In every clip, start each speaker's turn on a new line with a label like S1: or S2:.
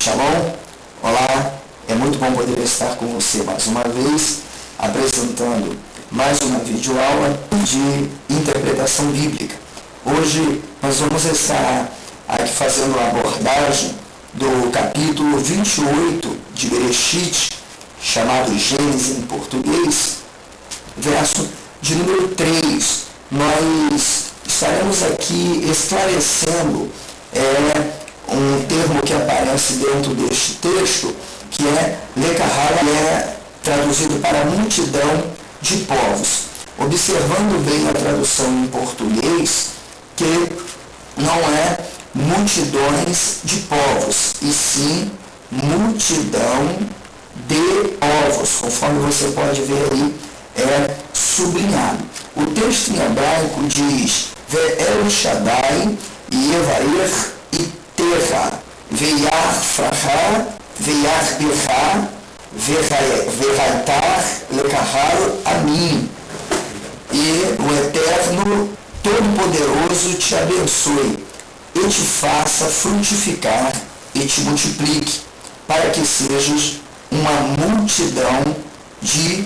S1: Shalom, olá, é muito bom poder estar com você mais uma vez, apresentando mais uma videoaula de interpretação bíblica. Hoje nós vamos estar aqui fazendo a abordagem do capítulo 28 de Bereshit, chamado Gênesis em português, verso de número 3. Nós estaremos aqui esclarecendo um termo que aparece dentro deste texto, que é Lekahara, que é traduzido para multidão de povos. Observando bem a tradução em português, que não é multidões de povos, e sim multidão de povos, conforme você pode ver aí, é sublinhado. O texto em hebraico diz Ve'el Shaddai Yevair Itecha Veyar Frachar Veyar Becha Veraitar Lekahar Amin. E o Eterno Todo-Poderoso te abençoe e te faça frutificar e te multiplique, para que sejas uma multidão de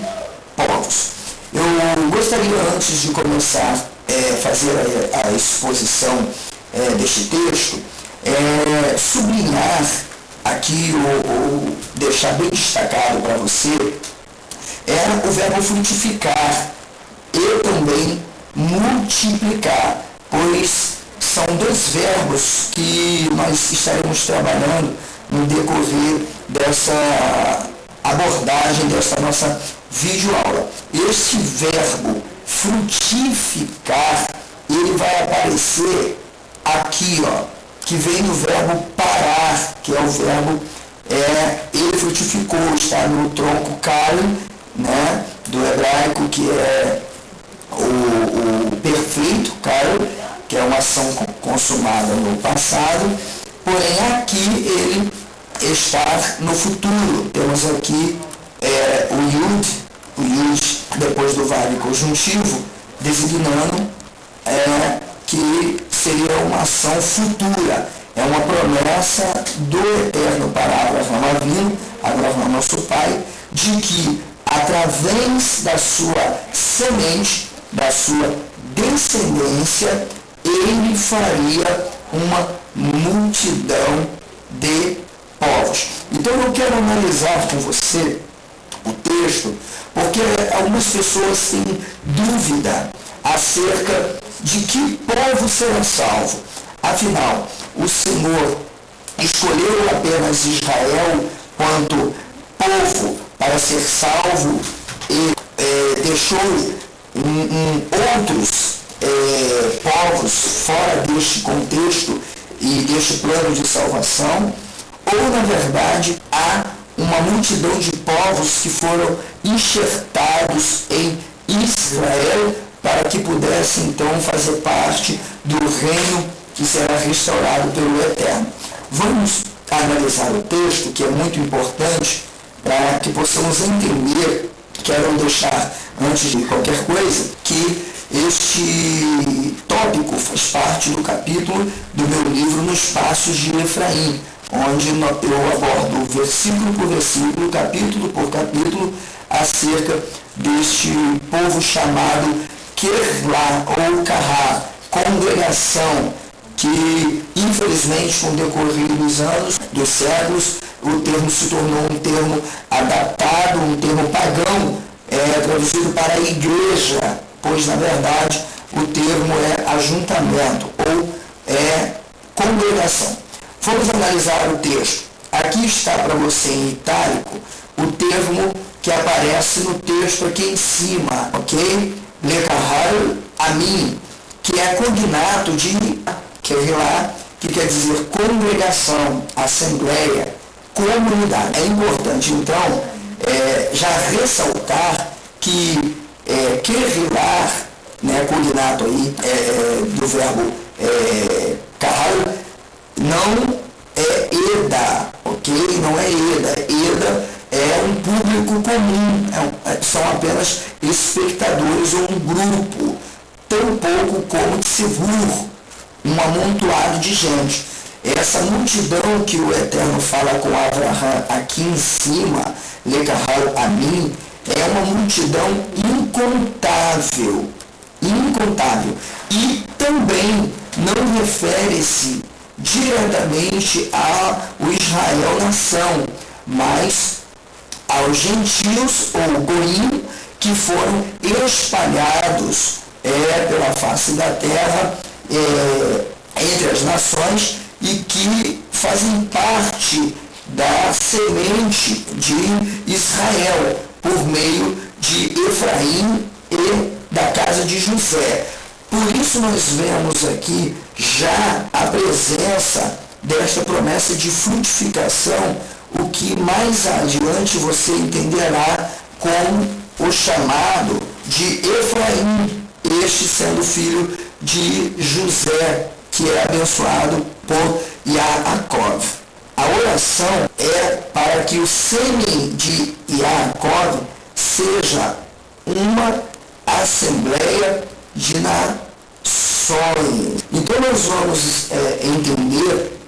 S1: povos. Eu gostaria, antes de começar a fazer a exposição deste texto, sublinhar aqui ou deixar bem destacado para você o verbo frutificar e também multiplicar, pois são dois verbos que nós estaremos trabalhando no decorrer dessa abordagem, dessa nossa videoaula. Este verbo frutificar, ele vai aparecer aqui, que vem do verbo parar, que é o verbo, ele frutificou, está no tronco kali, né, do hebraico, que é o perfeito kali, que é uma ação consumada no passado, porém aqui ele está no futuro. Temos aqui o yud depois do verbo conjuntivo, designando que seria uma ação futura, é uma promessa do Eterno para Abraão, nosso pai, de que através da sua semente, da sua descendência, ele faria uma multidão de povos. Então eu quero analisar com você o texto, porque algumas pessoas têm dúvida acerca de que povo será salvo. Afinal, o Senhor escolheu apenas Israel quanto povo para ser salvo e deixou outros povos fora deste contexto e deste plano de salvação, ou na verdade há uma multidão de povos que foram enxertados em Israel para que pudesse então fazer parte do reino que será restaurado pelo Eterno. Vamos analisar o texto, que é muito importante para que possamos entender. Quero deixar, antes de qualquer coisa, que este tópico faz parte do capítulo do meu livro Nos Passos de Efraim, onde eu abordo versículo por versículo, capítulo por capítulo, acerca deste povo chamado Kerlá ou Kahá, congregação, que infelizmente com o decorrer dos anos, dos séculos, o termo se tornou um termo adaptado, um termo pagão, traduzido para a igreja, pois na verdade o termo é ajuntamento ou congregação. Vamos analisar o texto. Aqui está para você em itálico o termo que aparece no texto aqui em cima, ok? Lekahar Amin, que é cognato de Kevilá, que quer dizer congregação, assembleia, comunidade. É importante, então, já ressaltar que Kevilá, né, cognato aí, do verbo kahal, não é Eda, ok? Não é Eda. Eda é um público comum, são apenas espectadores ou um grupo, tão pouco como Tzivur, um amontoado de gente. Essa multidão que o Eterno fala com Abraão aqui em cima, Lekahal Amin, é uma multidão incontável, incontável. E também não refere-se diretamente ao Israel nação, mas aos gentios ou goim que foram espalhados pela face da terra entre as nações e que fazem parte da semente de Israel por meio de Efraim e da casa de José. Por isso nós vemos aqui já a presença desta promessa de frutificação, o que mais adiante você entenderá com o chamado de Efraim, este sendo filho de José, que é abençoado por Yaakov. A oração é para que o sêmen de Yaakov seja uma assembleia de nações. Então nós vamos entender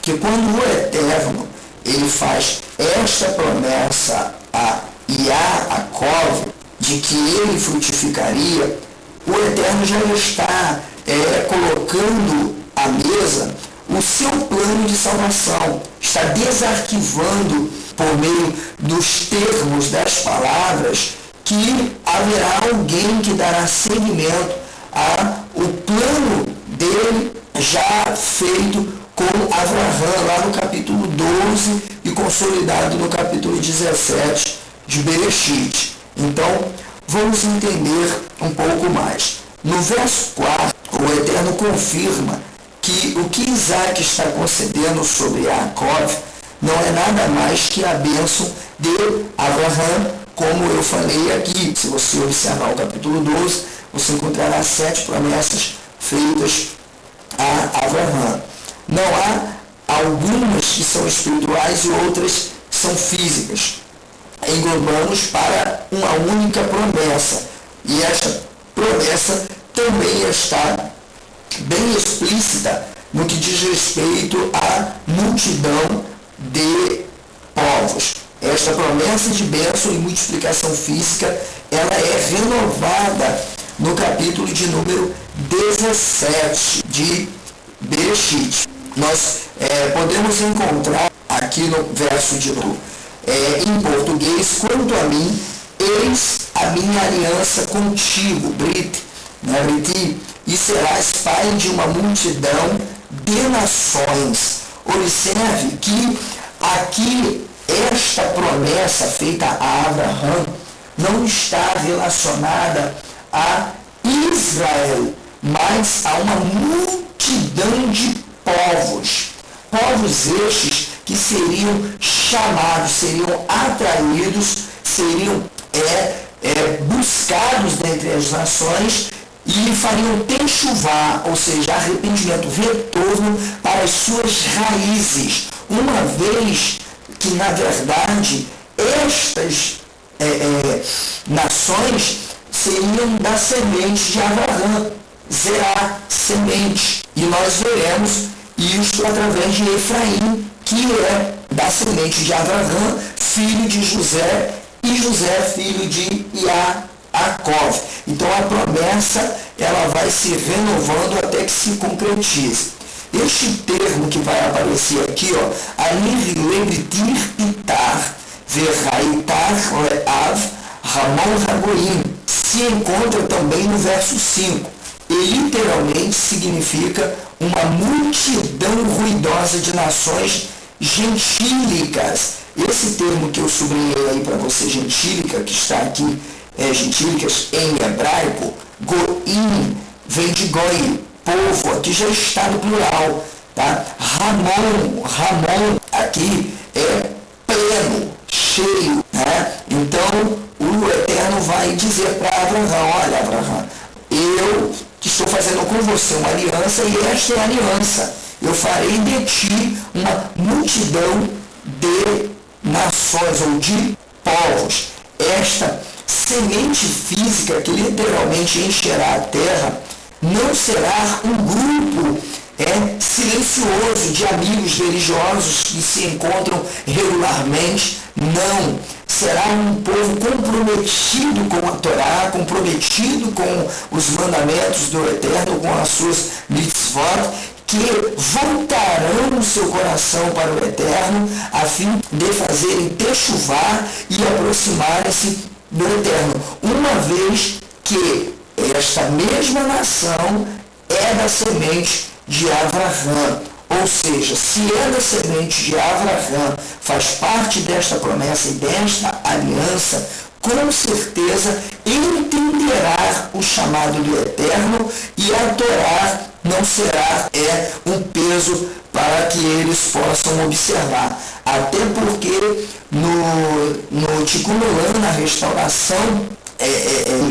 S1: que quando o Eterno ele faz esta promessa a Yaakov de que ele frutificaria, o Eterno já está colocando à mesa o seu plano de salvação, está desarquivando por meio dos termos das palavras que haverá alguém que dará seguimento ao plano dele já feito com Abraão lá no capítulo 12 e consolidado no capítulo 17 de Bereshit. Então, vamos entender um pouco mais. No verso 4, o Eterno confirma que o que Isaac está concedendo sobre Yaakov não é nada mais que a bênção de Abraão, como eu falei aqui. Se você observar o capítulo 12, você encontrará 7 promessas feitas a Abraão. Não há algumas que são espirituais e outras são físicas. Englobamos para uma única promessa. E esta promessa também está bem explícita no que diz respeito à multidão de povos. Esta promessa de bênção e multiplicação física, ela é renovada no capítulo de número 17 de Bereshit. Nós podemos encontrar aqui no verso de novo, em português, quanto a mim, eis a minha aliança contigo, Brit, e serás pai de uma multidão de nações. Observe que aqui esta promessa feita a Abraão não está relacionada a Israel, mas a uma multidão de povos. Povos estes que seriam chamados, seriam atraídos, seriam buscados dentre as nações e fariam techuvá, ou seja, arrependimento, retorno para as suas raízes, uma vez que, na verdade, estas nações seriam da semente de Abraão, Zerá, semente. E nós veremos isso através de Efraim, que é da semente de Abraão, filho de José, e José, filho de Yaakov. Então a promessa ela vai se renovando até que se concretize. Este termo que vai aparecer aqui, Anir Levitir Pitar, Verraitar Leav, Ramon Ragoim, se encontra também no verso 5. E literalmente significa uma multidão ruidosa de nações gentílicas. Esse termo que eu sublinhei aí para você, gentílica, que está aqui, gentílicas em hebraico, goim, vem de goi, povo, aqui já está no plural, tá? Ramon, aqui é pleno, cheio, né? Então, o Eterno vai dizer para Abraão, olha, Abraão, eu estou fazendo com você uma aliança e esta é a aliança. Eu farei de ti uma multidão de nações ou de povos. Esta semente física que literalmente encherá a terra não será um grupo é silencioso, de amigos religiosos que se encontram regularmente. Não. Será um povo comprometido com a Torá, comprometido com os mandamentos do Eterno, com as suas mitzvot, que voltarão o seu coração para o Eterno, a fim de fazerem techuvá e aproximarem-se do Eterno, uma vez que esta mesma nação é da semente de Avraham. Ou seja, se é da semente de Avraham, faz parte desta promessa e desta aliança, com certeza entenderá o chamado do Eterno, e a Torá não será um peso para que eles possam observar. Até porque no Tikkun Olam, na restauração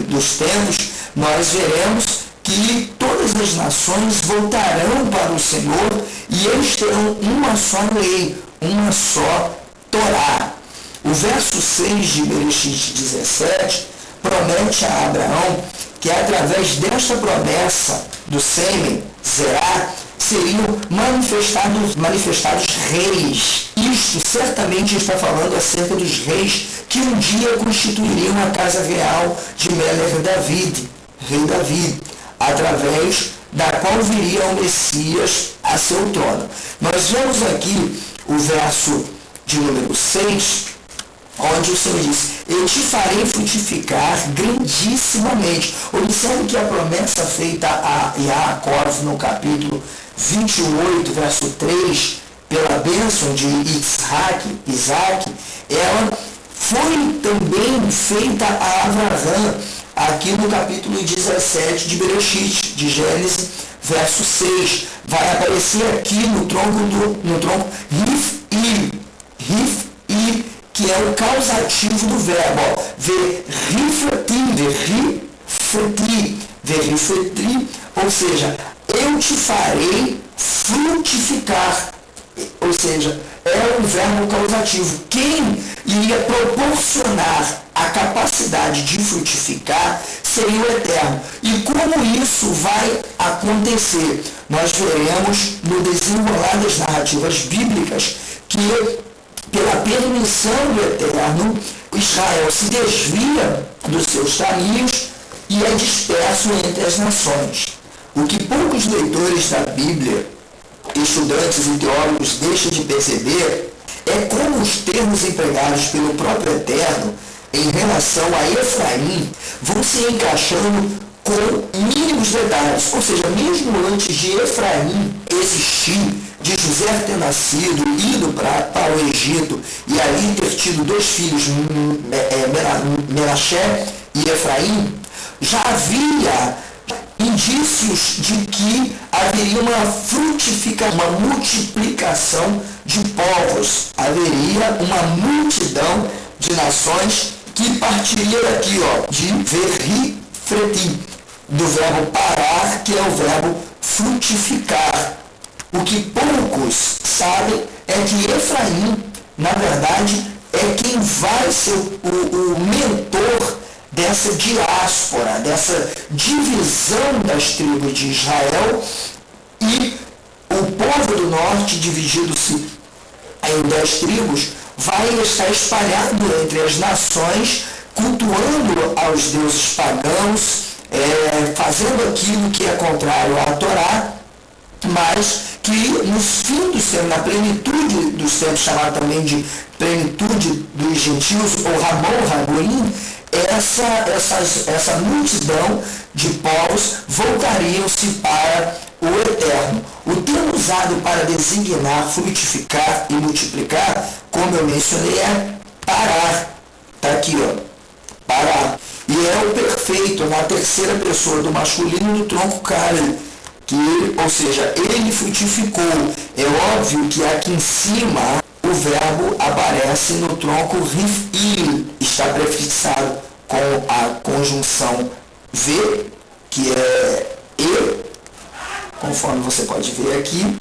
S1: dos tempos, nós veremos que todas as nações voltarão para o Senhor e eles terão uma só lei, uma só Torá. O verso 6 de Bereshit 17 promete a Abraão que através desta promessa do sêmen, Zerá, seriam manifestados reis. Isto certamente está falando acerca dos reis que um dia constituiriam a casa real de Melech David, rei Davi, através da qual viria o Messias a seu trono. Nós vemos aqui o verso de número 6, onde o Senhor diz: eu te farei frutificar grandissimamente. Observe que a promessa feita a Yaakov no capítulo 28, verso 3, pela bênção de Isaac, ela foi também feita a Avraham, aqui no capítulo 17 de Bereshit, de Gênesis, verso 6. Vai aparecer aqui no tronco Rif-Il, que é o causativo do verbo. Verifeti, ou seja, eu te farei frutificar. Ou seja, é um verbo causativo. Quem iria proporcionar a capacidade de frutificar seria o Eterno. E como isso vai acontecer? Nós veremos no desenrolar das narrativas bíblicas que, pela permissão do Eterno, Israel se desvia dos seus caminhos e é disperso entre as nações. O que poucos leitores da Bíblia, estudantes e teólogos, deixam de perceber é como os termos empregados pelo próprio Eterno em relação a Efraim vão se encaixando com mínimos detalhes. Ou seja, mesmo antes de Efraim existir, de José ter nascido, ido para o Egito e ali ter tido 2 filhos, Menaché e Efraim, já havia indícios de que haveria uma frutificação, uma multiplicação de povos. Haveria uma multidão de nações que partiria daqui, de verifreti, do verbo parar, que é o verbo frutificar. O que poucos sabem é que Efraim, na verdade, é quem vai ser o mentor dessa diáspora, dessa divisão das tribos de Israel, e o povo do norte, dividido-se em 10 tribos, vai estar espalhado entre as nações, cultuando aos deuses pagãos, fazendo aquilo que é contrário à Torá, mas que no fim dos tempos, na plenitude dos tempos, chamado também de plenitude dos gentios, ou Ramon Ragoim, essa multidão de povos voltariam-se para o Eterno. O termo usado para designar, frutificar e multiplicar, como eu mencionei, é parar. Está aqui, parar. E é o perfeito na terceira pessoa do masculino do tronco Kali, ou seja, ele frutificou. É óbvio que aqui em cima o verbo aparece no tronco Rif-Il, está prefixado com a conjunção V, que é E, conforme você pode ver aqui,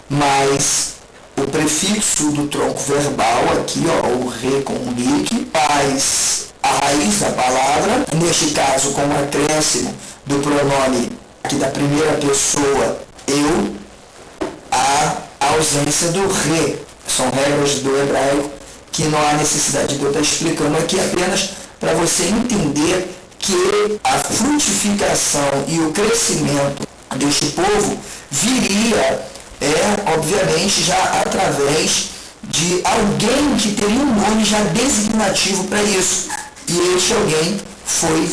S1: mas o prefixo do tronco verbal aqui, o re com o rik, faz a raiz da palavra, neste caso com o acréscimo do pronome aqui da primeira pessoa, eu, a ausência do re. São regras do hebraico que não há necessidade de eu estar explicando aqui, apenas para você entender que a frutificação e o crescimento deste povo viria, obviamente, já através de alguém que teria um nome já designativo para isso. E este alguém foi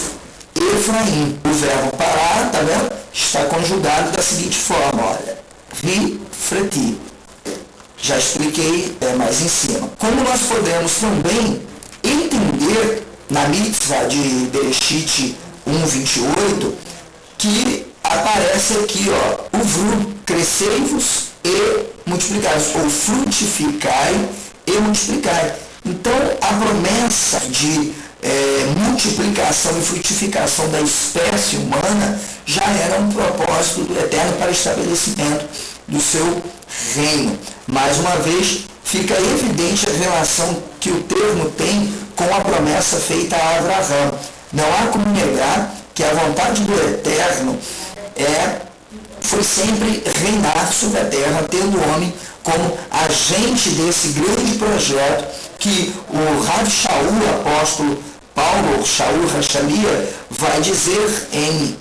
S1: Efraim. O verbo parar, tá vendo? Está conjugado da seguinte forma, olha. Rifreti. Já expliquei mais em cima. Como nós podemos também entender na mitzvah de Bereshit 1:28, que aparece aqui, ó, o vru, crescei-vos e multiplicai-vos, ou frutificai e multiplicai. Então, a promessa de multiplicação e frutificação da espécie humana já era um propósito do Eterno para estabelecimento do seu reino. Mais uma vez, fica evidente a relação que o termo tem com a promessa feita a Abraão. Não há como negar que a vontade do Eterno foi sempre reinar sobre a terra, tendo o homem como agente desse grande projeto que o Rav Shaul, o apóstolo Paulo Shaul Rachalia, vai dizer em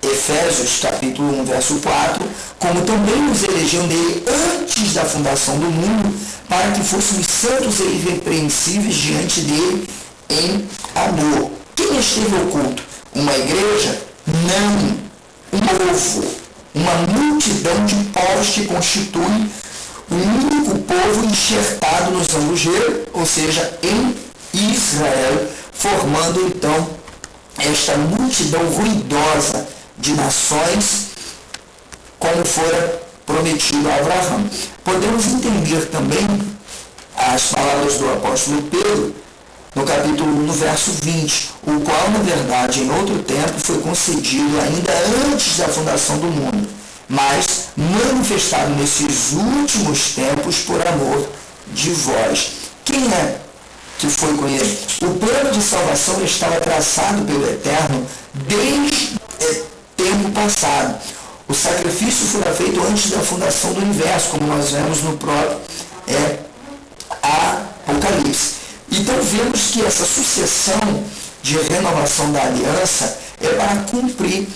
S1: Efésios capítulo 1, verso 4, como também nos elegeu nele antes da fundação do mundo, para que fôssemos santos e irrepreensíveis diante dele em amor. Quem esteve oculto? Uma igreja? Não. Um povo. Uma multidão de povos que constitui o único povo enxertado no zangueiro, ou seja, em Israel, formando então esta multidão ruidosa de nações, como fora prometido a Abraão. Podemos entender também as palavras do apóstolo Pedro, no capítulo 1, no verso 20, o qual, na verdade, em outro tempo, foi concedido ainda antes da fundação do mundo, mas manifestado nesses últimos tempos por amor de vós. Quem é que foi com ele? O plano de salvação estava traçado pelo Eterno desde tempo passado. O sacrifício foi feito antes da fundação do universo, como nós vemos no próprio Apocalipse. Então vemos que essa sucessão de renovação da aliança é para cumprir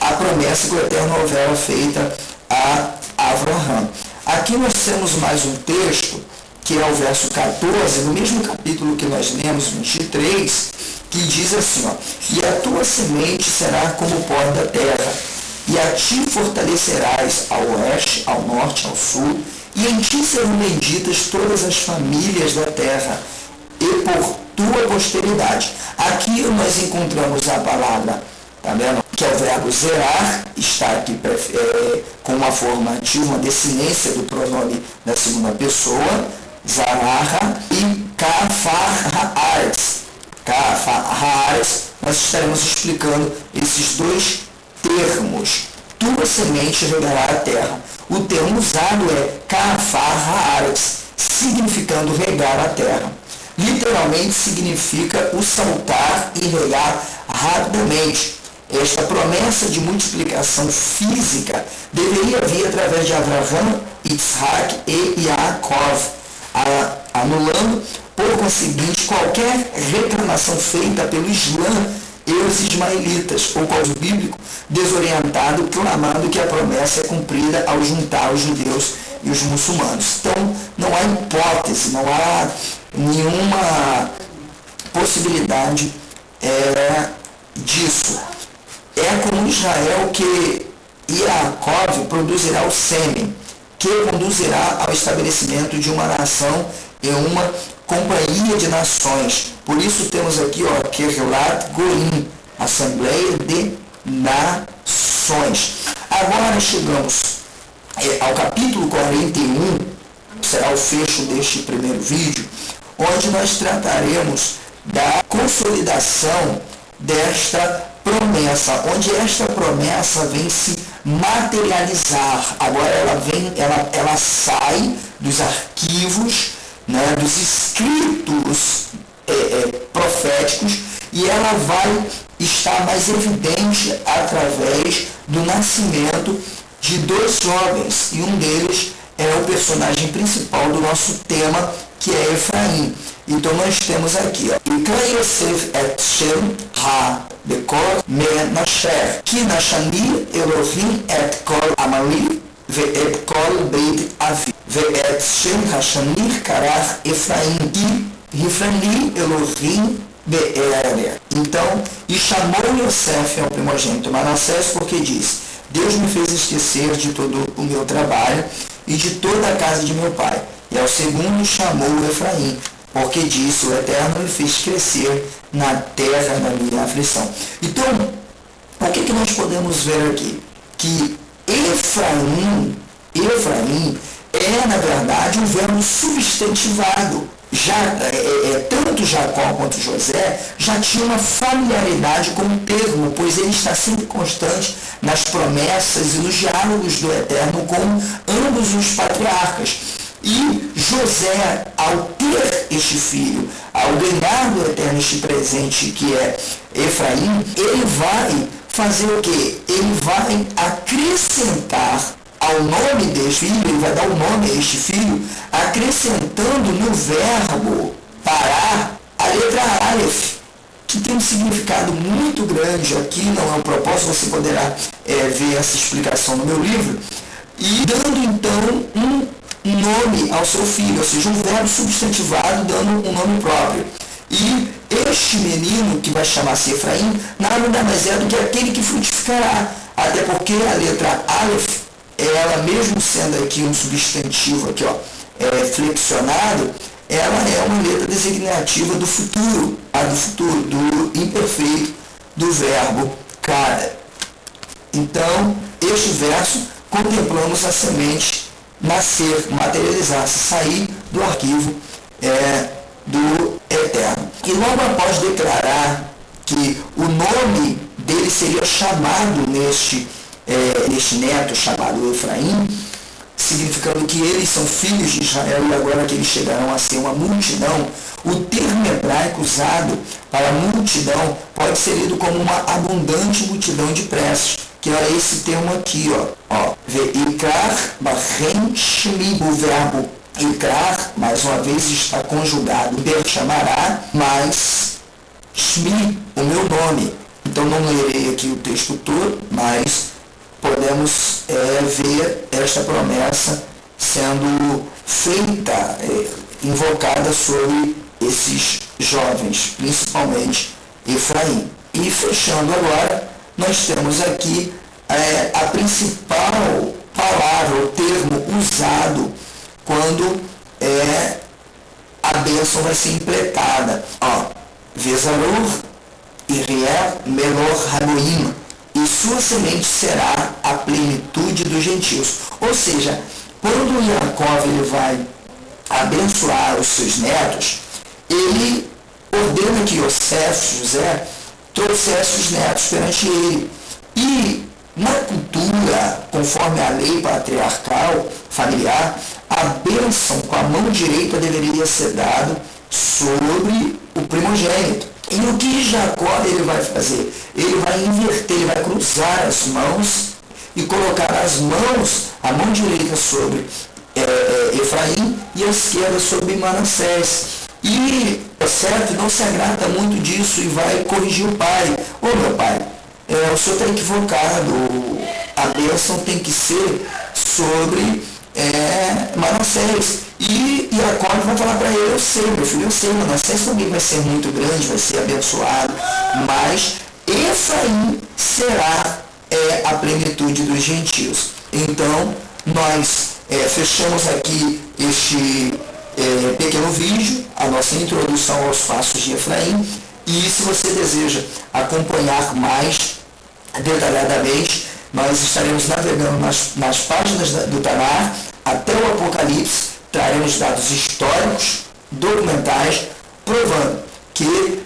S1: a promessa que o Eterno houvera feita a Abraão. Aqui nós temos mais um texto, que é o verso 14, no mesmo capítulo que nós lemos, 23, que diz assim, ó, e a tua semente será como o pó da terra, e a ti fortalecerás ao oeste, ao norte, ao sul, e em ti serão benditas todas as famílias da terra, e por tua posteridade. Aqui nós encontramos a palavra, tá vendo? Que é o verbo zerar, está aqui com uma forma ativa, uma descendência do pronome da segunda pessoa, Zararra, e Kafarhaaretz. Kafarhaaretz, nós estaremos explicando esses dois termos. Tua semente regará a terra. O termo usado é Kafarhaaretz, significando regar a terra. Literalmente significa o saltar e regar rapidamente. Esta promessa de multiplicação física deveria vir através de Abraão, Isaac e Yaakov, anulando, por conseguinte, qualquer reclamação feita pelo Islã e os ismaelitas, ou qual bíblico desorientado, clamando que a promessa é cumprida ao juntar os judeus e os muçulmanos. Então, não há hipótese, não há nenhuma possibilidade disso. É como Israel que Yaakov produzirá o sêmen, que conduzirá ao estabelecimento de uma nação e uma companhia de nações. Por isso temos aqui, ó, Kehelat Goim, Assembleia de Nações. Agora chegamos ao capítulo 41, será o fecho deste primeiro vídeo, onde nós trataremos da consolidação desta promessa, onde esta promessa vem se materializar. Agora ela sai dos arquivos, né, dos escritos proféticos, e ela vai estar mais evidente através do nascimento de dois jovens, e um deles é o personagem principal do nosso tema, que é Efraim. Então nós temos aqui, יקרא יוסף את שם הבכור מנשה, כי נשני אלוהים את כל עמלי ואת כל בית אבי, ואת שם השני קרא אפרים, כי הפרני אלוהים be'er. Então, e chamou Yosef ao primogênito Manassés, porque disse: Deus me fez esquecer de todo o meu trabalho e de toda a casa de meu pai. E ao segundo chamou Efraim, porque disse: o Eterno me fez crescer na terra da minha aflição. Então, o que nós podemos ver aqui? Que Efraim é, na verdade, um verbo substantivado. Tanto Jacó quanto José já tinham uma familiaridade com o termo, pois ele está sempre constante nas promessas e nos diálogos do Eterno com ambos os patriarcas. E José, ao ter este filho, ao ganhar do Eterno este presente que é Efraim, ele vai fazer o quê? Ele vai acrescentar ao nome deste filho, ele vai dar o nome a este filho, acrescentando no verbo parar a letra Aleph, que tem um significado muito grande. Aqui não é o propósito, você poderá ver essa explicação no meu livro, e dando então um nome ao seu filho, ou seja, um verbo substantivado dando um nome próprio. E este menino, que vai chamar-se Efraim, nada mais é do que aquele que frutificará, até porque a letra Aleph, ela mesmo sendo aqui um substantivo aqui, flexionado, ela é uma letra designativa do futuro, do imperfeito do verbo cara. Então, este verso, contemplamos a semente nascer, materializar-se, sair do arquivo do Eterno. E logo após declarar que o nome dele seria chamado neste neto chamado Efraim, significando que eles são filhos de Israel e agora que eles chegarão a ser uma multidão, o termo hebraico usado para multidão pode ser lido como uma abundante multidão de preces, que é esse termo aqui, Ve'ikrar bachem shmi, o verbo ikrar, mais uma vez, está conjugado, chamará, mais shmi, o meu nome. Então não lerei aqui o texto todo, mas podemos ver esta promessa sendo feita, invocada sobre esses jovens, principalmente Efraim. E fechando agora, nós temos aqui a principal palavra, o termo usado quando a bênção vai ser impletada. Vezaror Iriel Melor Ragoim, e sua semente será a plenitude dos gentios. Ou seja, quando Jacó ele vai abençoar os seus netos, ele ordena que José, trouxesse os netos perante ele. E na cultura, conforme a lei patriarcal, familiar, a bênção com a mão direita deveria ser dada sobre o primogênito. E o que Jacó ele vai fazer? Ele vai inverter, ele vai cruzar as mãos e colocar as mãos, a mão direita sobre Efraim e a esquerda sobre Manassés. E Yosef não se agrada muito disso e vai corrigir o pai. Meu pai, o senhor está equivocado, a bênção tem que ser sobre Manassés. E Jacó vai falar para ele: eu sei, meu filho, eu sei, Manassés também vai ser muito grande, vai ser abençoado, mas Efraim será a plenitude dos gentios. Então, nós fechamos aqui este pequeno vídeo, a nossa introdução aos passos de Efraim, e se você deseja acompanhar mais detalhadamente, nós estaremos navegando nas páginas do Tanar até o Apocalipse. Traremos dados históricos, documentais, provando que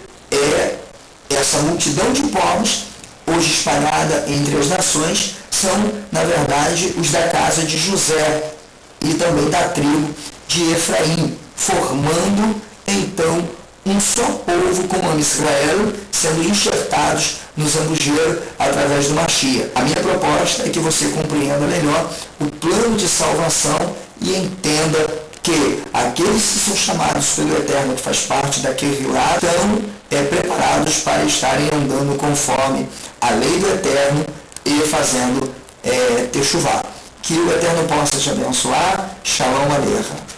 S1: essa multidão de povos, hoje espalhada entre as nações, são, na verdade, os da casa de José e também da tribo de Efraim, formando, então, um só povo com o nome Israel, sendo enxertados no zambujeiro através do Mashiach. A minha proposta é que você compreenda melhor o plano de salvação e entenda que aqueles que são chamados pelo Eterno, que faz parte daquele lá, estão preparados para estarem andando conforme a lei do Eterno e fazendo techuvá. Que o Eterno possa te abençoar. Shalom Aleichem.